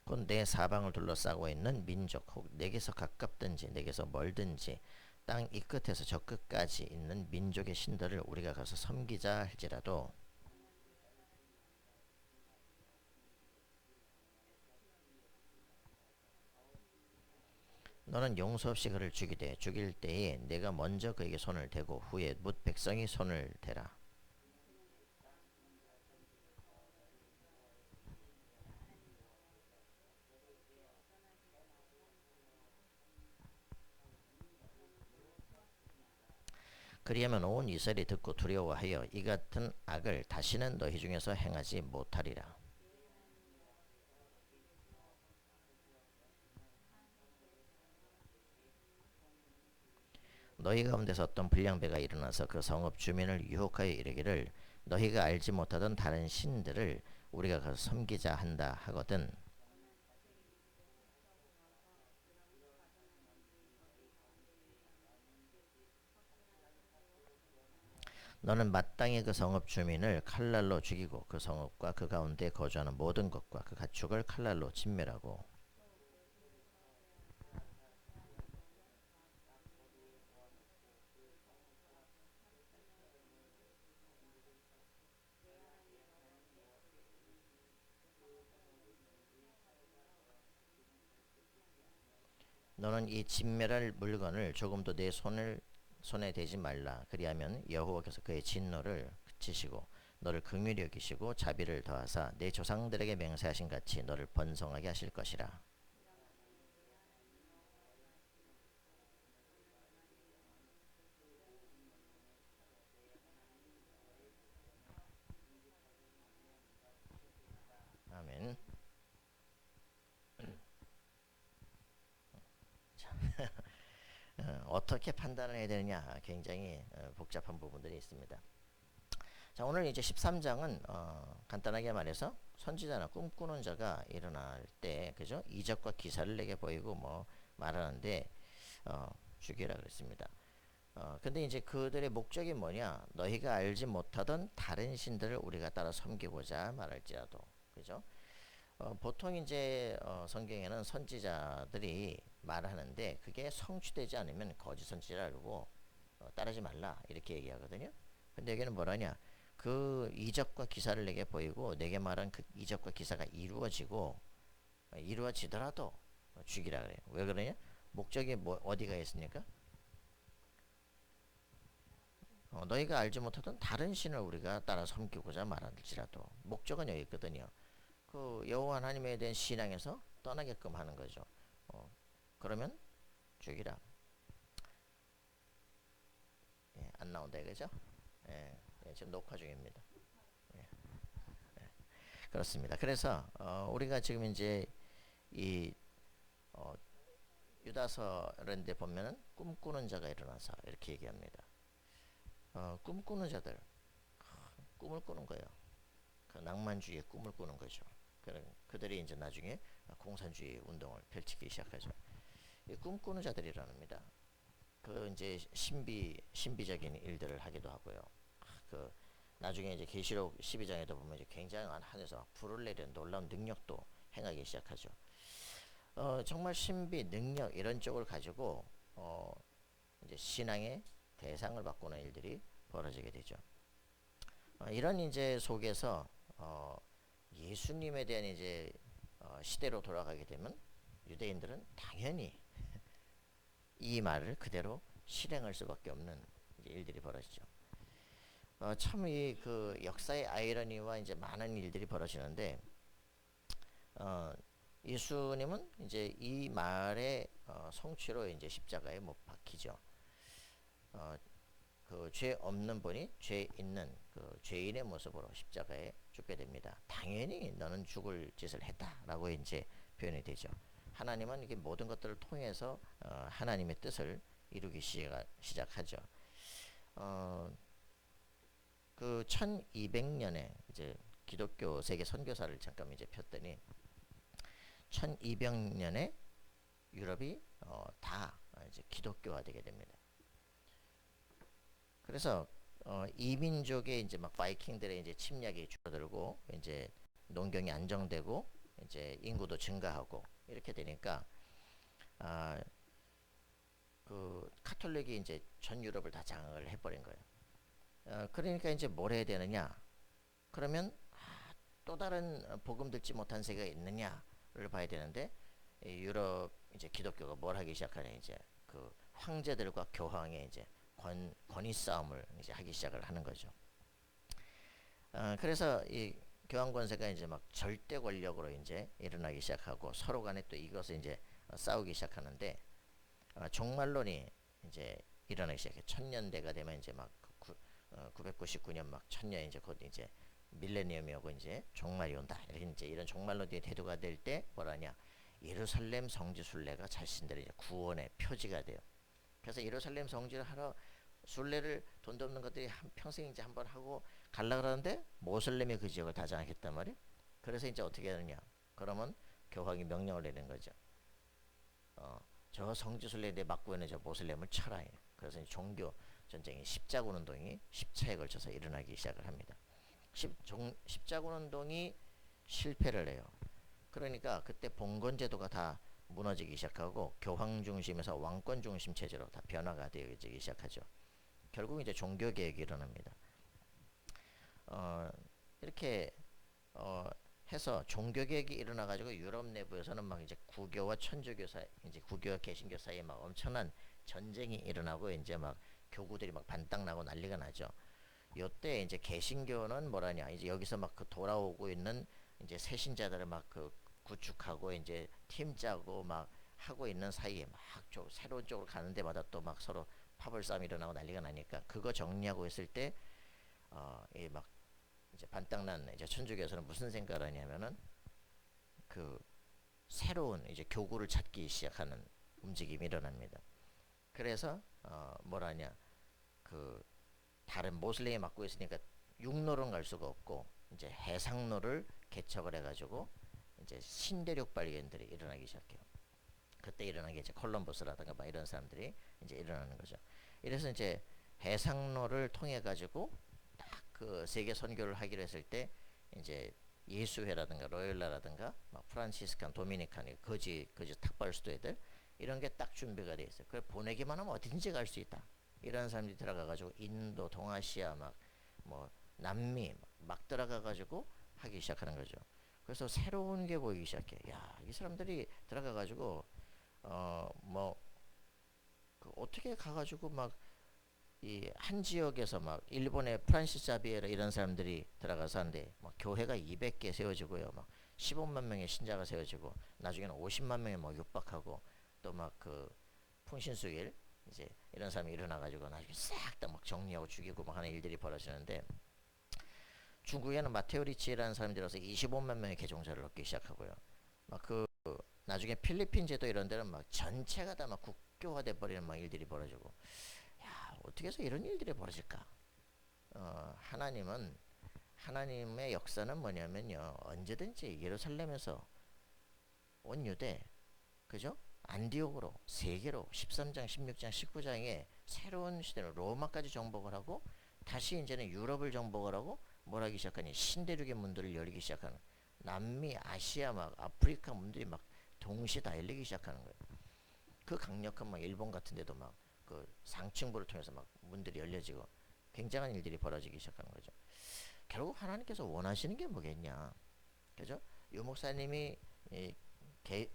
곧 내 사방을 둘러싸고 있는 민족, 혹 내게서 가깝든지 내게서 멀든지 땅 이 끝에서 저 끝까지 있는 민족의 신들을 우리가 가서 섬기자 할지라도 너는 용서 없이 그를 죽이되 죽일 때에 내가 먼저 그에게 손을 대고 후에 뭇 백성이 손을 대라. 그리하면 온 이스라엘이 듣고 두려워하여 이 같은 악을 다시는 너희 중에서 행하지 못하리라. 너희 가운데서 어떤 불량배가 일어나서 그 성읍 주민을 유혹하여 이르기를 너희가 알지 못하던 다른 신들을 우리가 가서 섬기자 한다 하거든. 너는 마땅히 그 성읍 주민을 칼날로 죽이고 그 성읍과 그 가운데 거주하는 모든 것과 그 가축을 칼날로 진멸하고 너는 이 진멸할 물건을 조금도 내 손에 대지 말라. 그리하면 여호와께서 그의 진노를 그치시고 너를 긍휼히 여기시고 자비를 더하사 내 조상들에게 맹세하신 같이 너를 번성하게 하실 것이라. 아멘. 어떻게 판단을 해야 되느냐 굉장히 복잡한 부분들이 있습니다. 자, 오늘 이제 13장은 간단하게 말해서 선지자나 꿈꾸는 자가 일어날 때 그죠? 이적과 기사를 내게 보이고 뭐 말하는데 죽이라 그랬습니다. 근데 이제 그들의 목적이 뭐냐? 너희가 알지 못하던 다른 신들을 우리가 따라 섬기고자 말할지라도 그죠? 보통 이제 성경에는 선지자들이 말하는데 그게 성취되지 않으면 거짓 선지자라고 따르지 말라 이렇게 얘기하거든요. 근데 여기는 뭐라냐? 그 이적과 기사를 내게 보이고 내게 말한 그 이적과 기사가 이루어지고 이루어지더라도 죽이라 그래요. 왜 그러냐? 목적이 뭐 어디가 있습니까? 너희가 알지 못하던 다른 신을 우리가 따라 섬기고자 말할지라도 목적은 여기 있거든요. 그 여호와 하나님에 대한 신앙에서 떠나게끔 하는 거죠. 그러면 죽이라. 예, 안 나온다 이거죠? 예, 예, 지금 녹화 중입니다. 예, 그렇습니다. 그래서 우리가 지금 이제 이 어, 유다서런데 보면은 꿈꾸는 자가 일어나서 이렇게 얘기합니다. 꿈꾸는 자들 꿈을 꾸는 거예요. 그 낭만주의의 꿈을 꾸는 거죠. 그들이 이제 나중에 공산주의 운동을 펼치기 시작하죠. 이 꿈꾸는 자들이랍니다. 그 이제 신비적인 일들을 하기도 하고요. 그 나중에 이제 계시록 12장에도 보면 이제 굉장한 하늘에서 불을 내리는 놀라운 능력도 행하기 시작하죠. 정말 신비, 능력 이런 쪽을 가지고 이제 신앙의 대상을 바꾸는 일들이 벌어지게 되죠. 이런 이제 속에서 예수님에 대한 이제 시대로 돌아가게 되면 유대인들은 당연히 이 말을 그대로 실행할 수밖에 없는 일들이 벌어지죠. 참 이 그 역사의 아이러니와 이제 많은 일들이 벌어지는데 예수님은 이제 이 말의 성취로 이제 십자가에 못 박히죠. 그 죄 없는 분이 죄 있는 그 죄인의 모습으로 십자가에 죽게 됩니다. 당연히 너는 죽을 짓을 했다라고 이제 표현이 되죠. 하나님은 이게 모든 것들을 통해서 하나님의 뜻을 이루기 시작하죠. 그 1200년에 이제 기독교 세계 선교사를 잠깐 이제 폈더니 1200년에 유럽이 다 이제 기독교화 되게 됩니다. 그래서 이민족의 이제 막 바이킹들의 이제 침략이 줄어들고 이제 농경이 안정되고 이제 인구도 증가하고 이렇게 되니까 아, 그 카톨릭이 이제 전 유럽을 다 장악을 해버린 거예요. 그러니까 이제 뭘 해야 되느냐? 그러면 또 다른 복음 듣지 못한 세계가 있느냐를 봐야 되는데 유럽 이제 기독교가 뭘 하기 시작하냐 이제 그 황제들과 교황의 이제 권위 싸움을 이제 하기 시작을 하는 거죠. 그래서 이 교황 권세가 이제 막 절대 권력으로 이제 일어나기 시작하고 서로 간에 또 이것을 이제 싸우기 시작하는데 종말론이 이제 일어나기 시작해. 천년대가 되면 이제 막 999년 막 천년 이제 곧 이제 밀레니엄이 오고 이제 종말이 온다. 이렇게 이제 이런 종말론이 대두가 될 때 뭐라냐? 예루살렘 성지 순례가 자신들의 이제 구원의 표지가 돼요. 그래서 예루살렘 성지를 하러 순례를 돈도 없는 것들이 한 평생 이제 한번 하고 갈라 그러는데 모슬렘이 그 지역을 다 장악했단 말이에요. 그래서 이제 어떻게 하느냐? 그러면 교황이 명령을 내리는 거죠. 저 성지 순례에 막고 있는 저 모슬렘을 쳐라. 그래서 종교 전쟁이 십자군 운동이 10차에 걸쳐서 일어나기 시작을 합니다. 십자군 운동이 실패를 해요. 그러니까 그때 봉건 제도가 다 무너지기 시작하고 교황 중심에서 왕권 중심 체제로 다 변화가 되기 시작하죠. 결국 이제 종교 개혁이 일어납니다. 이렇게 해서 종교 개혁이 일어나 가지고 유럽 내부에서는 막 이제 구교와 천주교 사이, 이제 구교와 개신교 사이에 막 엄청난 전쟁이 일어나고 이제 막 교구들이 막 반딱 나고 난리가 나죠. 요때 이제 개신교는 뭐라냐 이제 여기서 막 그 돌아오고 있는 이제 새신자들을 막 그 구축하고 이제 팀 짜고 막 하고 있는 사이에 막 새로운 쪽으로 가는 데마다 또 막 서로 파벌 싸움이 일어나고 난리가 나니까 그거 정리하고 있을 때 막 이제 반딱난 이제 천주교에서는 무슨 생각을 하냐면은 그 새로운 이제 교구를 찾기 시작하는 움직임이 일어납니다. 그래서 뭐라냐 그 다른 모슬렘이 맡고 있으니까 육로는 갈 수가 없고 이제 해상로를 개척을 해가지고 이제 신대륙 발견들이 일어나기 시작해요. 그때 일어난 게 이제 콜럼버스라든가 막 이런 사람들이 이제 일어나는 거죠. 이래서 이제 해상로를 통해 가지고 딱 그 세계 선교를 하기로 했을 때 이제 예수회라든가 로열라라든가 막 프란시스칸, 도미니칸, 거지 탁발 수도회들 이런 게 딱 준비가 돼 있어요. 그걸 보내기만 하면 어디든지 갈 수 있다. 이런 사람들이 들어가 가지고 인도, 동아시아 막 뭐 남미 막 들어가 가지고 하기 시작하는 거죠. 그래서 새로운 게 보이기 시작해. 야, 이 사람들이 들어가 가지고 뭐 그 어떻게 가 가지고 막 이 한 지역에서 막 일본의 프란시스 자비에르 이런 사람들이 들어가서 하는데 막 교회가 200개 세워지고요. 막 15만 명의 신자가 세워지고 나중에는 50만 명이 막 육박하고 또 막 그 풍신수일 이제 이런 사람이 일어나 가지고 나중에 싹 다 막 정리하고 죽이고 막 하는 일들이 벌어지는데 중국에는 마테오 리치라는 사람이 들어서 25만 명의 개종자를 얻기 시작하고요. 막 그 나중에 필리핀 제도 이런 데는 막 전체가 다 막 국교화돼 버리는 막 일들이 벌어지고 야, 어떻게 해서 이런 일들이 벌어질까? 하나님의 역사는 뭐냐면요. 언제든지 예루살렘에서 온 유대, 그죠? 안디옥으로 세계로 13장, 16장, 19장에 새로운 시대로 로마까지 정복을 하고 다시 이제는 유럽을 정복을 하고 뭘 하기 시작하니 신대륙의 문들을 열기 시작하는 남미, 아시아 막 아프리카 문들이 막 동시에 다 열리기 시작하는 거예요. 그 강력한 막 일본 같은 데도 막 그 상층부를 통해서 막 문들이 열려지고 굉장한 일들이 벌어지기 시작하는 거죠. 결국 하나님께서 원하시는 게 뭐겠냐, 그죠? 유 목사님이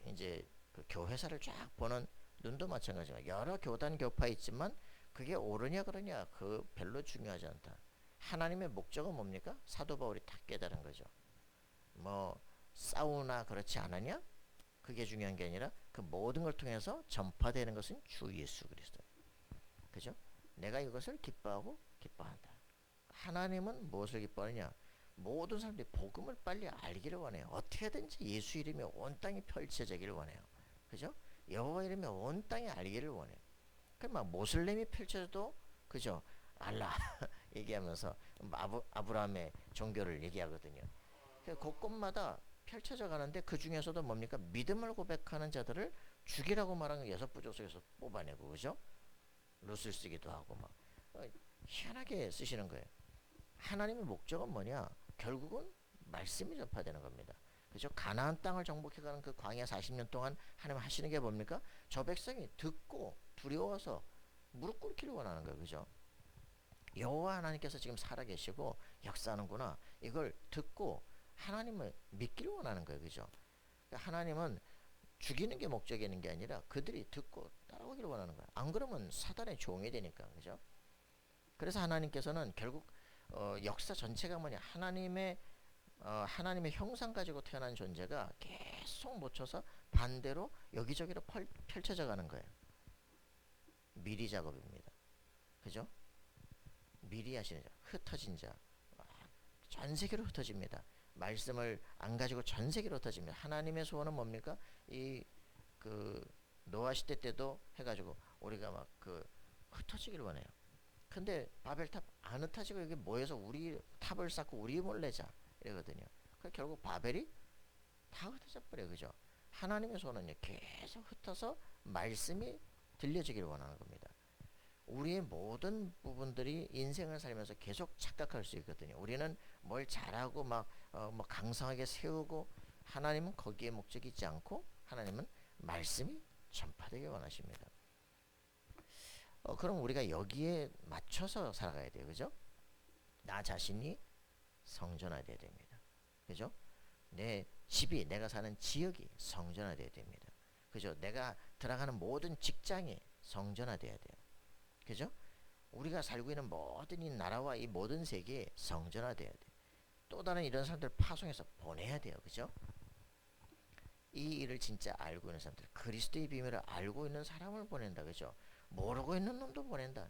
이제 그 교회사를 쫙 보는 눈도 마찬가지가 여러 교단 교파 있지만 그게 옳으냐 그러냐 그 별로 중요하지 않다. 하나님의 목적은 뭡니까? 사도 바울이 다 깨달은 거죠. 뭐 싸우나 그렇지 않느냐? 그게 중요한 게 아니라 그 모든 걸 통해서 전파되는 것은 주 예수 그리스도. 그죠? 내가 이것을 기뻐하고 기뻐한다. 하나님은 무엇을 기뻐하느냐? 모든 사람들이 복음을 빨리 알기를 원해요. 어떻게든지 예수 이름이 온 땅에 펼쳐지기를 원해요. 그죠? 여호와 이름이 온 땅에 알기를 원해요. 그럼 막 모슬렘이 펼쳐져도 그죠? 알라 얘기하면서 아브라함의 종교를 얘기하거든요. 곳곳마다 펼쳐져 가는데 그 중에서도 뭡니까? 믿음을 고백하는 자들을 죽이라고 말하는 여섯 부족속에서 뽑아내고 그죠? 룻을 쓰기도 하고 막 희한하게 쓰시는 거예요. 하나님의 목적은 뭐냐? 결국은 말씀이 전파되는 겁니다. 그죠? 가나안 땅을 정복해가는 그 광야 40년 동안 하나님 하시는 게 뭡니까? 저 백성이 듣고 두려워서 무릎 꿇기를 원하는 거예요. 그죠? 여호와 하나님께서 지금 살아계시고 역사하는구나. 이걸 듣고 하나님을 믿기를 원하는 거예요. 그죠? 그러니까 하나님은 죽이는 게 목적이 있는 게 아니라 그들이 듣고 따라오기를 원하는 거야. 안 그러면 사단의 종이 되니까. 그죠? 그래서 하나님께서는 결국 역사 전체가 뭐냐? 하나님의 형상 가지고 태어난 존재가 계속 묻혀서 반대로 여기저기로 펼쳐져 가는 거예요. 미리 작업입니다. 그죠? 미리 하시는 자, 흩어진 자, 전 세계로 흩어집니다. 말씀을 안 가지고 전 세계로 흩어집니다. 하나님의 소원은 뭡니까? 그 노아 시대 때도 해가지고 우리가 막 흩어지기를 원해요. 근데 바벨탑 안 흩어지고 여기 모여서 우리 탑을 쌓고 우리 몰래자 이러거든요. 그 결국 바벨이 다 흩어져 버려요. 그죠? 하나님의 소원은요, 계속 흩어서 말씀이 들려지기를 원하는 겁니다. 우리의 모든 부분들이 인생을 살면서 계속 착각할 수 있거든요. 우리는 뭘 잘하고 뭐 강성하게 세우고, 하나님은 거기에 목적이 있지 않고 하나님은 말씀이 전파되길 원하십니다. 그럼 우리가 여기에 맞춰서 살아가야 돼요. 그죠? 나 자신이 성전화되어야 됩니다. 그죠? 내 집이, 내가 사는 지역이 성전화되어야 됩니다. 그죠? 내가 들어가는 모든 직장이 성전화되어야 돼요. 그죠? 우리가 살고 있는 모든 이 나라와 이 모든 세계에 성전화되어야 돼. 또 다른 이런 사람들 파송해서 보내야 돼요. 그죠? 이 일을 진짜 알고 있는 사람들, 그리스도의 비밀을 알고 있는 사람을 보낸다. 그죠? 모르고 있는 놈도 보낸다.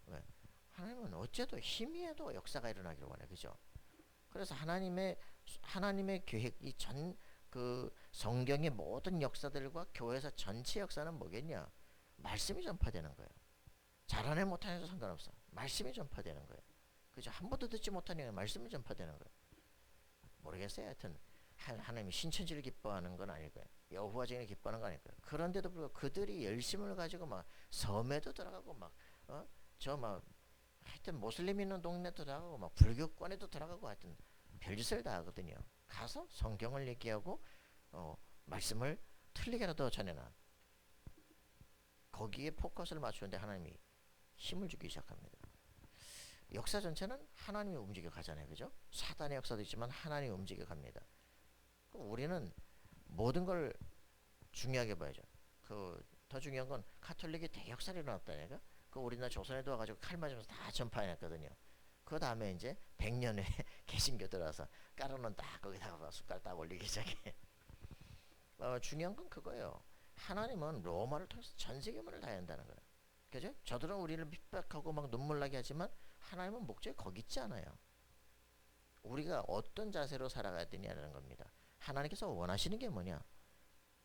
왜? 하나님은 어째도 희미해도 역사가 일어나기를 원해. 그죠? 그래서 하나님의 계획, 그 성경의 모든 역사들과 교회에서 전체 역사는 뭐겠냐? 말씀이 전파되는 거예요. 잘하네 못하네도 상관없어. 말씀이 전파되는 거예요. 그죠? 한 번도 듣지 못하니까 말씀이 전파되는 거예요. 모르겠어요. 하여튼 하나님이 신천지를 기뻐하는 건 아닐 거예요. 여호와쟁이를 기뻐하는 건 아닐 거예요. 그런데도 불구하고 그들이 열심을 가지고 막 섬에도 들어가고 하여튼 모슬림 있는 동네도 들어가고 막 불교권에도 들어가고 하여튼 별짓을 다 하거든요. 가서 성경을 얘기하고 말씀을 틀리게라도 전해놔. 거기에 포커스를 맞추는데 하나님이 힘을 주기 시작합니다. 역사 전체는 하나님이 움직여 가잖아요. 그죠? 사단의 역사도 있지만 하나님이 움직여 갑니다. 우리는 모든 걸 중요하게 봐야죠. 더 중요한 건 가톨릭이 대역사를 일어났다니까. 우리나라 조선에도 와가지고 칼 맞으면서 다 전파해놨거든요. 그 다음에 이제 100년 후에 개신교 들어와서 까르는 딱 거기다가 숟갈 딱 올리기 시작해. 중요한 건 그거예요. 하나님은 로마를 통해서 전 세계 문을 다 연다는 거예요. 그죠? 저들은 우리를 핍박하고 막 눈물 나게 하지만 하나님은 목적이 거기 있지 않아요. 우리가 어떤 자세로 살아가야 되냐는 겁니다. 하나님께서 원하시는 게 뭐냐?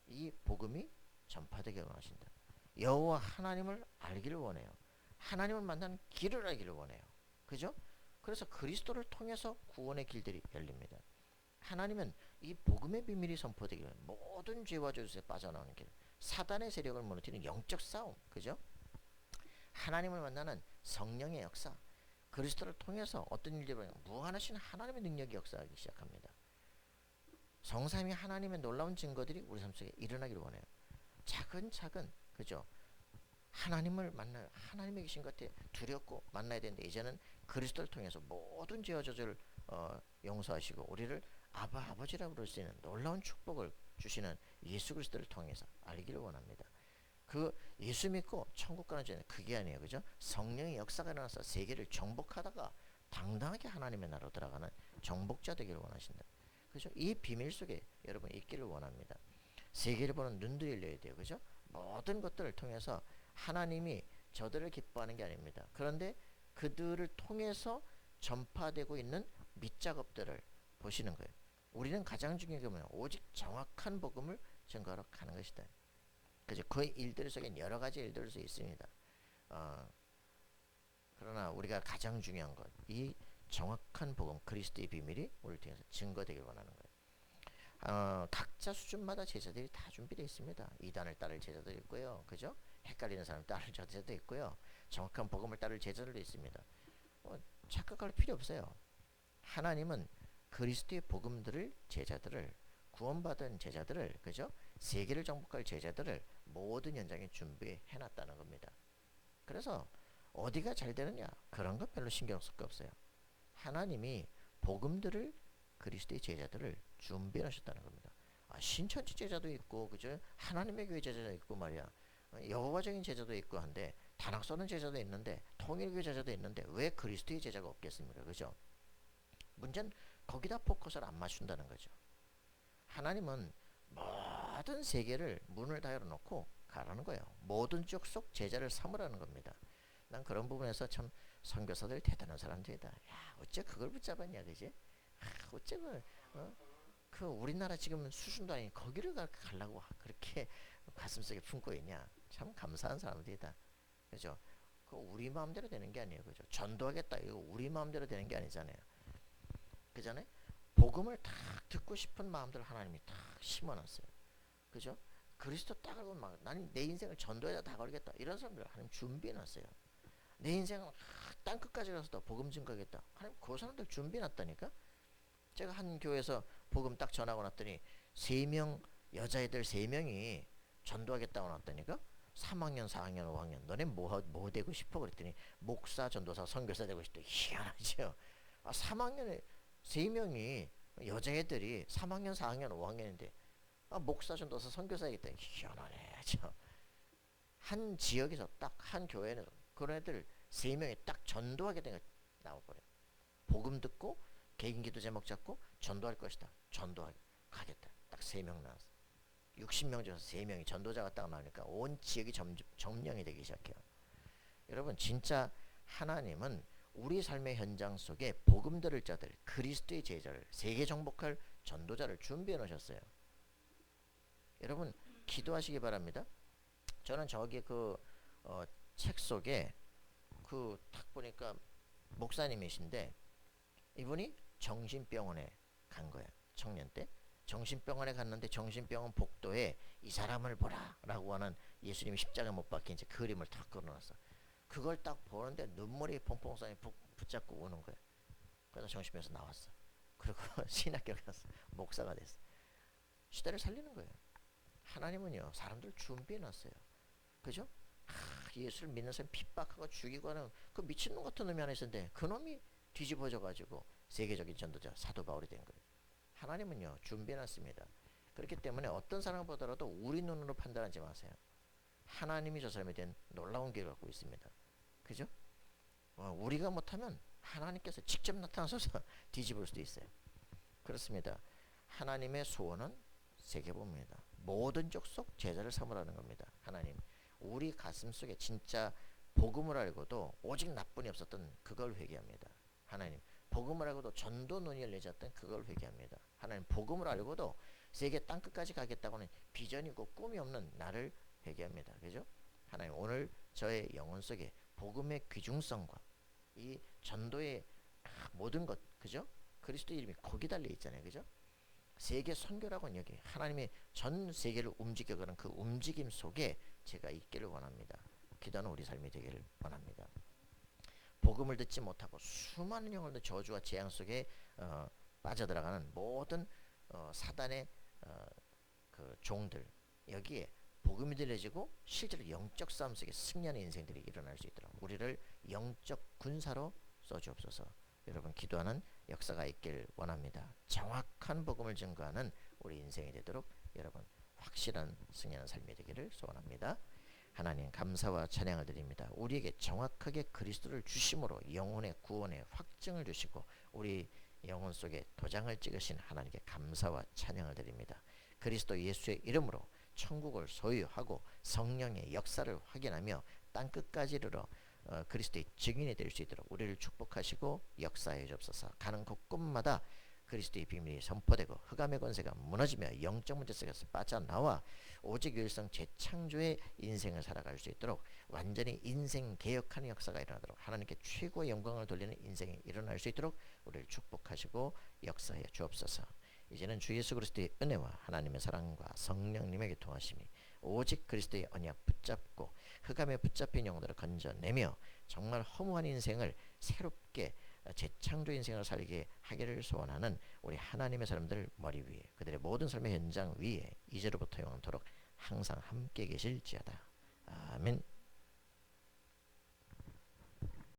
이 복음이 전파되게 원하신다. 여호와 하나님을 알기를 원해요. 하나님을 만나는 길을 알기를 원해요. 그죠? 그래서 그리스도를 통해서 구원의 길들이 열립니다. 하나님은 이 복음의 비밀이 선포되기 위해 모든 죄와 저주에 빠져나오는 길, 사단의 세력을 무너뜨리는 영적 싸움, 그죠? 하나님을 만나는 성령의 역사, 그리스도를 통해서 어떤 일들이 벌어지면 무한하신 하나님의 능력이 역사하기 시작합니다. 성삼위 하나님의 놀라운 증거들이 우리 삶 속에 일어나기를 원해요. 차근차근, 그죠? 하나님을 만나요. 하나님의 계신 것 같아 두렵고 만나야 되는데 이제는 그리스도를 통해서 모든 죄와 저주를 용서하시고 우리를 아버지라고 부를 수 있는 놀라운 축복을 주시는 예수 그리스도를 통해서 알기를 원합니다. 예수 믿고 천국 가는 죄는 그게 아니에요. 그죠? 성령의 역사가 일어나서 세계를 정복하다가 당당하게 하나님의 나라로 들어가는 정복자 되기를 원하신다. 그죠? 이 비밀 속에 여러분 있기를 원합니다. 세계를 보는 눈들이 열려야 돼요. 그죠? 모든 것들을 통해서 하나님이 저들을 기뻐하는 게 아닙니다. 그런데 그들을 통해서 전파되고 있는 밑작업들을 보시는 거예요. 우리는 가장 중요한 게 뭐냐? 오직 정확한 복음을 전가하러 가는 것이다. 그죠? 그 일들 속엔 여러 가지 일들이 있습니다. 그러나 우리가 가장 중요한 것, 이 정확한 복음, 그리스도의 비밀이 우리를 통해서 증거되길 원하는 거예요. 각자 수준마다 제자들이 다 준비되어 있습니다. 이단을 따를 제자도 있고요. 그죠? 헷갈리는 사람 따를 제자도 있고요. 정확한 복음을 따를 제자들도 있습니다. 착각할 필요 없어요. 하나님은 그리스도의 복음들을 제자들을 구원받은 제자들을 그죠? 세계를 정복할 제자들을 모든 현장에 준비해 놨다는 겁니다. 그래서 어디가 잘 되느냐 그런 거 별로 신경 쓸 거 없어요. 하나님이 복음들을 그리스도의 제자들을 준비해 놓으셨다는 겁니다. 신천지 제자도 있고 그죠? 하나님의 교회 제자도 있고 말이야. 여호와적인 제자도 있고 한데 단학 쏘는 제자도 있는데 통일교회 제자도 있는데 왜 그리스도의 제자가 없겠습니까? 그죠? 문제는 거기다 포커스를 안 맞춘다는 거죠. 하나님은 모든 세계를 문을 다 열어놓고 가라는 거예요. 모든 족속 제자를 삼으라는 겁니다. 난 그런 부분에서 참 선교사들 대단한 사람들이다. 야, 어째 그걸 붙잡았냐, 그지? 어째 그 우리나라 지금 수준도 아닌 거기를 가려고 그렇게 가슴속에 품고 있냐? 참 감사한 사람들이다. 그죠? 그 우리 마음대로 되는 게 아니에요, 그죠? 전도하겠다 이거 우리 마음대로 되는 게 아니잖아요. 그잖아요. 복음을 딱 듣고 싶은 마음들 하나님이 딱 심어놨어요. 그죠? 그리스도 딱 알고 막 나는 내 인생을 전도에다 다 걸겠다 이런 사람들 하나님 준비해놨어요. 내 인생을 땅 끝까지 가서도 복음 증거하겠다 하나님 그 사람들 준비해놨다니까. 제가 한 교회에서 복음 딱 전하고 났더니 3명 여자애들 3명이 전도하겠다고 났다니까. 3학년 4학년 5학년 너네 뭐 되고 싶어 그랬더니 목사 전도사 선교사 되고 싶다. 희한하죠. 3학년에 3명이 여자애들이 3학년 4학년 5학년인데 목사 전도사 선교사이겠다. 희한하네. 한 지역에서 딱 한 교회는 그런 애들 3명이 딱 전도하겠다는 게 나와버려요. 복음 듣고 개인기도 제목 잡고 전도할 것이다. 전도하겠다. 딱 3명 나왔어. 60명 중에서 3명이 전도자가 딱 나오니까 온 지역이 점령이 되기 시작해요. 여러분 진짜 하나님은 우리 삶의 현장 속에 복음 들을 자들 그리스도의 제자를 세계 정복할 전도자를 준비해 놓으셨어요. 여러분 기도하시기 바랍니다. 저는 저기 책 속에 딱 보니까 목사님이신데 이분이 정신병원에 간 거예요. 청년 때 정신병원에 갔는데 정신병원 복도에 이 사람을 보라 라고 하는 예수님이 십자가 못 박힌 이제 그림을 딱 걸어놨어. 그걸 딱 보는데 눈물이 펑펑 쏟아져 붙잡고 우는 거예요. 그래서 정신병원에서 나왔어. 그리고 신학교에 갔어. 목사가 됐어. 시대를 살리는 거예요. 하나님은요 사람들 준비해놨어요. 그죠? 예수를 믿는 사람 핍박하고 죽이고 하는 그 미친놈 같은 놈이 하나 있었는데 그 놈이 뒤집어져 가지고 세계적인 전도자 사도 바울이 된 거예요. 하나님은요 준비해놨습니다. 그렇기 때문에 어떤 사람을 보더라도 우리 눈으로 판단하지 마세요. 하나님이 저 사람에 대한 놀라운 계획을 갖고 있습니다. 그죠? 우리가 못하면 하나님께서 직접 나타나셔서 뒤집을 수도 있어요. 그렇습니다. 하나님의 소원은 세계복음입니다. 모든 족속 제자를 삼으라는 겁니다. 하나님 우리 가슴속에 진짜 복음을 알고도 오직 나뿐이 없었던 그걸 회개합니다. 하나님 복음을 알고도 전도 눈이 열리지 않았던 그걸 회개합니다. 하나님 복음을 알고도 세계 땅끝까지 가겠다고는 비전이고 꿈이 없는 나를 회개합니다. 그죠? 하나님 오늘 저의 영혼 속에 복음의 귀중성과 이 전도의 모든 것 그죠? 그리스도 이름이 거기 달려 있잖아요. 그죠? 세계 선교라고는 여기 하나님의 전 세계를 움직여가는 그 움직임 속에 제가 있기를 원합니다. 기도하는 우리 삶이 되기를 원합니다. 복음을 듣지 못하고 수많은 영혼들 저주와 재앙 속에 빠져들어가는 모든 사단의 그 종들 여기에 복음이 들려지고 실제로 영적 싸움 속에 승리하는 인생들이 일어날 수 있도록 우리를 영적 군사로 써주옵소서. 여러분 기도하는 역사가 있길 원합니다. 정확한 복음을 증거하는 우리 인생이 되도록 여러분 확실한 승리하는 삶이 되기를 소원합니다. 하나님 감사와 찬양을 드립니다. 우리에게 정확하게 그리스도를 주심으로 영혼의 구원의 확증을 주시고 우리 영혼 속에 도장을 찍으신 하나님께 감사와 찬양을 드립니다. 그리스도 예수의 이름으로 천국을 소유하고 성령의 역사를 확인하며 땅끝까지 이르러 그리스도의 증인이 될 수 있도록 우리를 축복하시고 역사해 주옵소서. 가는 곳곳마다 그리스도의 비밀이 선포되고 흑암의 권세가 무너지며 영적 문제 속에서 빠져나와 오직 유일성 재창조의 인생을 살아갈 수 있도록 완전히 인생 개혁하는 역사가 일어나도록 하나님께 최고의 영광을 돌리는 인생이 일어날 수 있도록 우리를 축복하시고 역사해 주옵소서. 이제는 주 예수 그리스도의 은혜와 하나님의 사랑과 성령님의 교통하심이 오직 그리스도의 언약 붙잡고 흑암에 붙잡힌 영혼들을 건져내며 정말 허무한 인생을 새롭게 재창조 인생을 살게 하기를 소원하는 우리 하나님의 사람들 머리 위에 그들의 모든 삶의 현장 위에 이제로부터 영원토록 항상 함께 계실지어다. 아멘.